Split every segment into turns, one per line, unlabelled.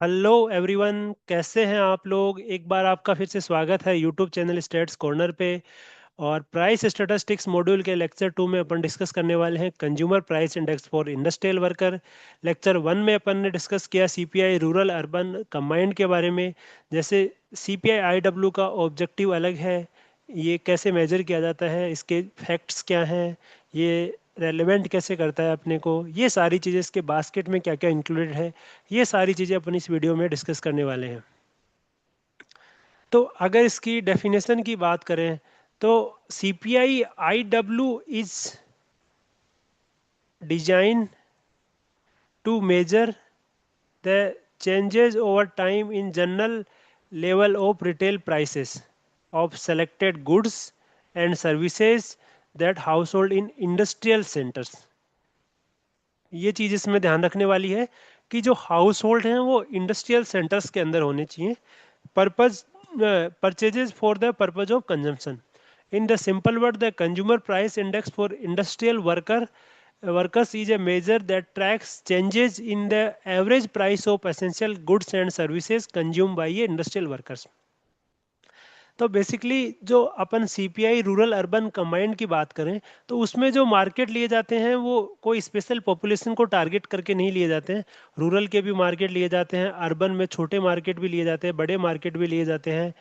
Hello everyone, कैसे हैं आप लोग। एक बार आपका फिर से स्वागत है यूट्यूब चैनल स्टेट्स कॉर्नर पे। और प्राइस स्टैटिस्टिक्स मॉड्यूल के लेक्चर 2 में अपन डिस्कस करने वाले हैं consumer price index for industrial worker. Lecture 1 में अपन ने डिस्कस किया सीपीआई रूरल अर्बन कंबाइंड के बारे में। जैसे सीपीआई आईडब्ल्यू का ऑब्जेक्टिव अलग है, ये कैसे मेजर किया जाता है, इसके फैक्ट्स क्या हैं, ये रेलेवेंट कैसे करता है अपने को, ये सारी चीज़ें, इसके बास्केट में क्या क्या इंक्लूडेड है, ये सारी चीज़ें अपन इस वीडियो में डिस्कस करने वाले हैं। तो अगर इसकी डेफिनेशन की बात करें तो CPI IW is design to measure the changes over time in general level of retail prices of selected goods and services that household in industrial centers। ये चीज़ इसमें ध्यान रखने वाली है कि जो हाउस होल्ड हैं वो इंडस्ट्रियल सेंटर्स के अंदर होने चाहिए। Purpose purchases for the purpose of consumption. In the simple word, the consumer price index for industrial workers is a measure that tracks changes in the average price of essential goods and services consumed by a industrial workers। तो basically जो अपन CPI rural urban combined की बात करें तो उसमें जो market लिए जाते हैं वो कोई स्पेशल पॉपुलेशन को टारगेट करके नहीं लिए जाते हैं। रूरल के भी मार्केट लिए जाते हैं, अर्बन में छोटे मार्केट भी लिए जाते हैं, बड़े मार्केट भी लिए जाते हैं,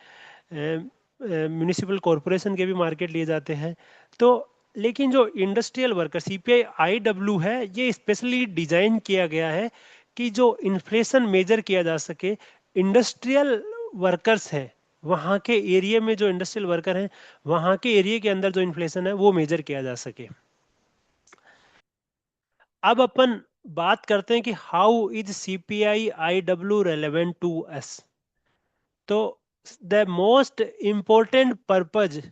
म्यूनिसिपल कॉरपोरेशन के भी मार्केट लिए जाते हैं। तो लेकिन जो इंडस्ट्रियल वर्कर सीपीआई आईडब्ल्यू है, ये स्पेशली डिजाइन किया गया है कि जो इन्फ्लेशन मेजर किया जा सके। इंडस्ट्रियल वर्कर्स हैं, वहाँ के एरिया में जो इंडस्ट्रियल वर्कर हैं, वहाँ के एरिया के अंदर जो इन्फ्लेशन है वो मेजर किया जा सके। अब अपन बात करते हैं कि how is CPI IW relevant to us. तो the most important purpose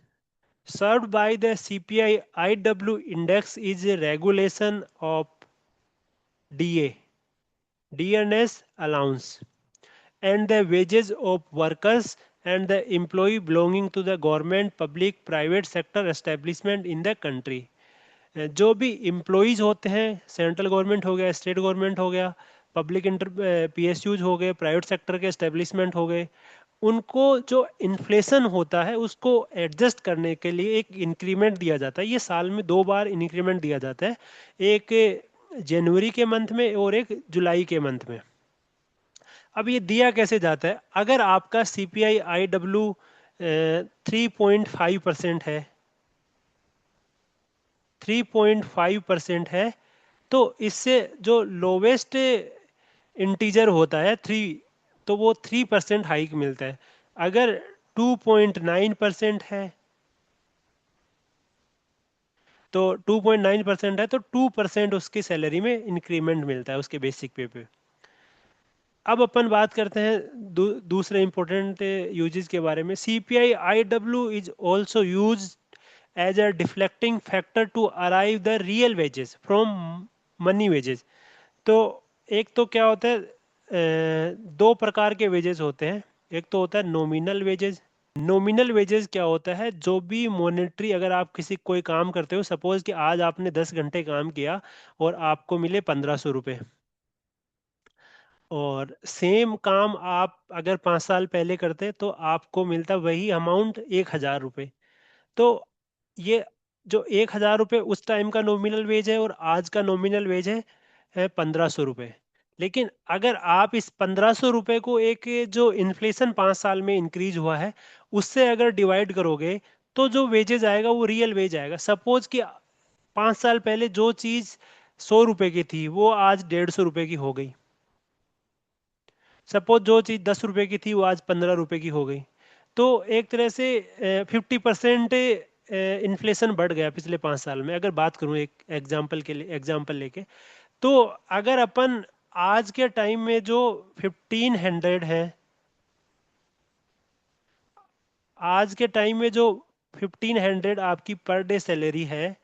served by the CPI IW index is a regulation of DA, DNS allowance, and the wages of workers and the employee belonging to the government, public, private sector establishment in the country। जो भी employees होते हैं, central government हो गया, state government हो गया, public inter PSUs हो गए, प्राइवेट सेक्टर के एस्टेब्लिशमेंट हो गए, उनको जो इन्फ्लेशन होता है उसको एडजस्ट करने के लिए एक इंक्रीमेंट दिया जाता है। ये साल में 2 बार इंक्रीमेंट दिया जाता है, एक जनवरी के मंथ में और एक जुलाई के मंथ में। अब ये दिया कैसे जाता है, अगर आपका C P I I W 3.5% है, 3.5% है, तो इससे जो लोवेस्ट इंटीजर होता है 3, तो वो 3% हाइक मिलता है। अगर 2.9% है, तो 2.9% है तो 2% उसकी सैलरी में इंक्रीमेंट मिलता है उसके बेसिक पे। अब अपन बात करते हैं दूसरे इंपॉर्टेंट यूजेस के बारे में। CPI IW is also use as a deflecting factor to arrive the real wages from money wages. तो एक तो क्या होता है, 2 प्रकार के वेजेस होते हैं। एक तो होता है नॉमिनल वेजेस। नॉमिनल वेजेस क्या होता है, जो भी मॉनेटरी, अगर आप किसी कोई काम करते हो, सपोज कि आज आपने 10 घंटे काम किया और आपको मिले 1500 रुपये, और सेम काम आप अगर 5 साल पहले करते तो आपको मिलता वही अमाउंट 1000 रुपये। तो ये जो 1000 रुपये उस टाइम का नॉमिनल वेज है और आज का नॉमिनल वेज है 1500 रुपये। लेकिन अगर आप इस 1500 रुपये को एक जो इन्फ्लेशन 5 साल में इंक्रीज हुआ है उससे अगर डिवाइड करोगे तो जो वेजेज आएगा वो रियल वेज आएगा। सपोज कि 5 साल पहले जो चीज़ 100 रुपये की थी वो आज 150 रुपये की हो गई। सपोज जो चीज़ 10 रुपये की थी वो आज 15 रुपये की हो गई। तो एक तरह से 50% इन्फ्लेशन बढ़ गया पिछले 5 साल में। अगर बात करूं एक एग्जाम्पल के लिए, एग्जाम्पल लेके, तो अगर अपन आज के टाइम में जो 1500 है, आज के टाइम में जो 1500 आपकी पर डे सैलरी है,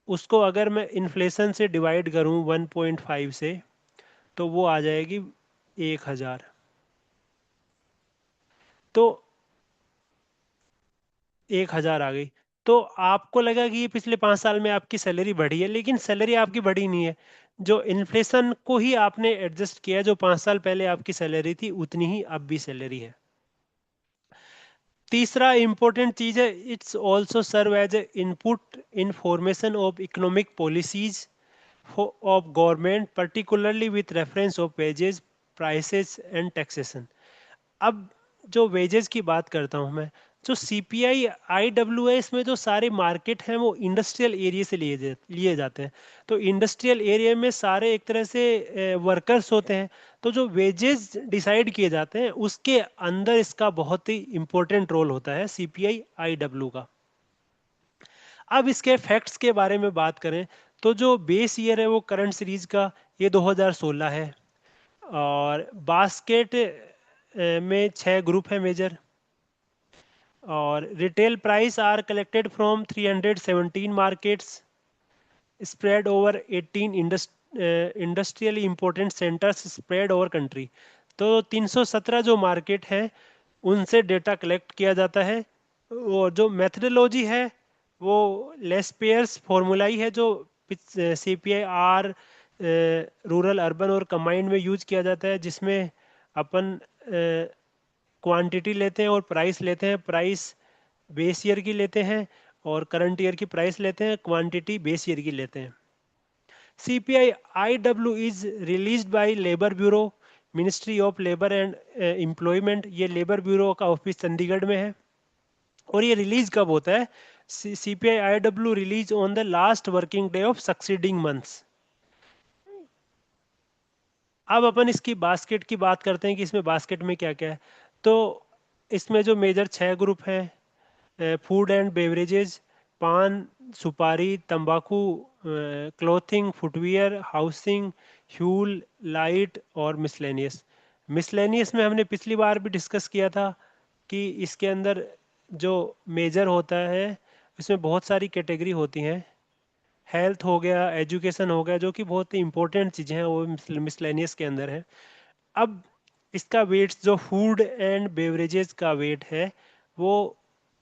उसको अगर मैं इन्फ्लेशन से डिवाइड करूं 1.5 से, तो वो आ जाएगी 1000। तो 1000 आ गई। तो आपको लगा कि ये पिछले 5 साल में आपकी सैलरी बढ़ी है, लेकिन सैलरी आपकी बढ़ी नहीं है। जो इन्फ्लेशन को ही आपने एडजस्ट किया, जो 5 साल पहले आपकी सैलरी थी उतनी ही अब भी सैलरी है। तीसरा इंपॉर्टेंट चीज है, it's also serve as a input in formation of economic policies of government, particularly with reference of wages, prices and taxation। अब जो वेजेस की बात करता हूँ मैं, जो सीपीआई आईडब्ल्यू है, इसमें जो सारे मार्केट हैं वो इंडस्ट्रियल एरिया से लिए जाते हैं। तो इंडस्ट्रियल एरिया में सारे एक तरह से वर्कर्स होते हैं। तो जो वेजेस डिसाइड किए जाते हैं उसके अंदर इसका बहुत ही इंपॉर्टेंट रोल होता है सीपीआई आईडब्ल्यू का। अब इसके फैक्ट्स के बारे में बात करें तो जो बेस ईयर है वो करंट सीरीज का ये 2016 है। और बास्केट में 6 ग्रुप है मेजर। और retail price are collected from 317 markets spread over 18 industrially important centres spread over country. तो 317 जो मार्केट हैं उनसे डेटा कलेक्ट किया जाता है। और जो मेथडोलॉजी है वो लेस पेयर्स फॉर्मूला ही है, जो सीपीआई आर रूरल अर्बन और कंबाइंड में यूज किया जाता है, जिसमें अपन क्वांटिटी लेते हैं और प्राइस लेते हैं। प्राइस बेस ईयर की लेते हैं और करंट ईयर की प्राइस लेते हैं, क्वांटिटी बेस ईयर की लेते हैं। CPI IW is released by labour bureau, ministry of labour and employment. ये लेबर ब्यूरो का ऑफिस चंडीगढ़ में है। और ये रिलीज कब होता है? CPI IW release on the last working day of succeeding months. अब अपन इसकी बास्केट की बात करते हैं कि इसमें बास्केट में क्या क्या है। तो इसमें जो मेजर 6 ग्रुप हैं, फूड एंड बेवरेजेस, पान, सुपारी, तंबाकू, clothing, footwear, housing, fuel, light और मिसलेनियस। मिसलेनियस में हमने पिछली बार भी डिस्कस किया था कि इसके अंदर जो मेजर होता है इसमें बहुत सारी कैटेगरी होती हैं। हेल्थ हो गया, एजुकेशन हो गया, जो कि बहुत ही इंपॉर्टेंट चीज़ें हैं, वो मिसलेनियस के अंदर है। अब इसका वेट जो फूड एंड बेवरेजेस का वेट है वो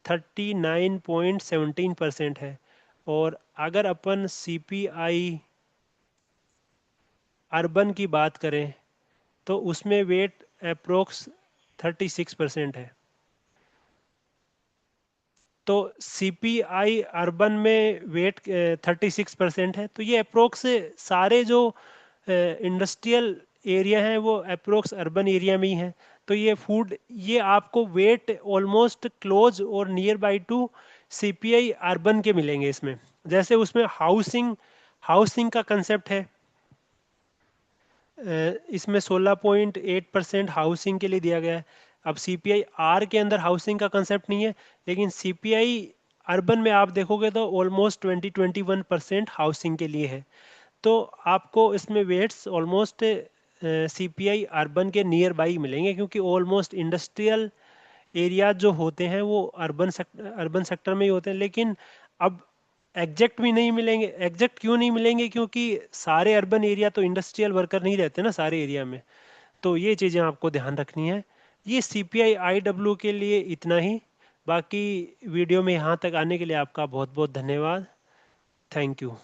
39.17% है। और अगर अपन सीपीआई अर्बन की बात करें तो उसमें वेट अप्रोक्स 36% है। तो सीपीआई अर्बन में वेट 36% है। तो ये अप्रोक्स सारे जो इंडस्ट्रियल एरिया हैं वो अप्रोक्स अर्बन एरिया में ही हैं। तो ये फूड, ये आपको वेट ऑलमोस्ट क्लोज और near by two CPI urban के मिलेंगे इसमें। जैसे उसमें हाउसिंग हाउसिंग का कंसेप्ट है, इसमें 16.8% हाउसिंग के लिए दिया गया है। अब सीपीआई आर के अंदर हाउसिंग का कंसेप्ट नहीं है, लेकिन सीपीआई अर्बन में आप देखोगे तो ऑलमोस्ट 21% हाउसिंग के लिए है। तो आपको इसमें वेट्स ऑलमोस्ट सीपीआई अर्बन के नियर बाई मिलेंगे, क्योंकि ऑलमोस्ट इंडस्ट्रियल एरिया जो होते हैं वो अर्बन सेक्टर में ही होते हैं। लेकिन अब एग्जैक्ट भी नहीं मिलेंगे। एग्जैक्ट क्यों नहीं मिलेंगे? क्योंकि सारे अर्बन एरिया तो इंडस्ट्रियल वर्कर नहीं रहते ना सारे एरिया में। तो ये चीज़ें आपको ध्यान रखनी है। ये सीपीआई आईडब्ल्यू के लिए इतना ही। बाकी वीडियो में यहाँ तक आने के लिए आपका बहुत बहुत धन्यवाद। Thank you.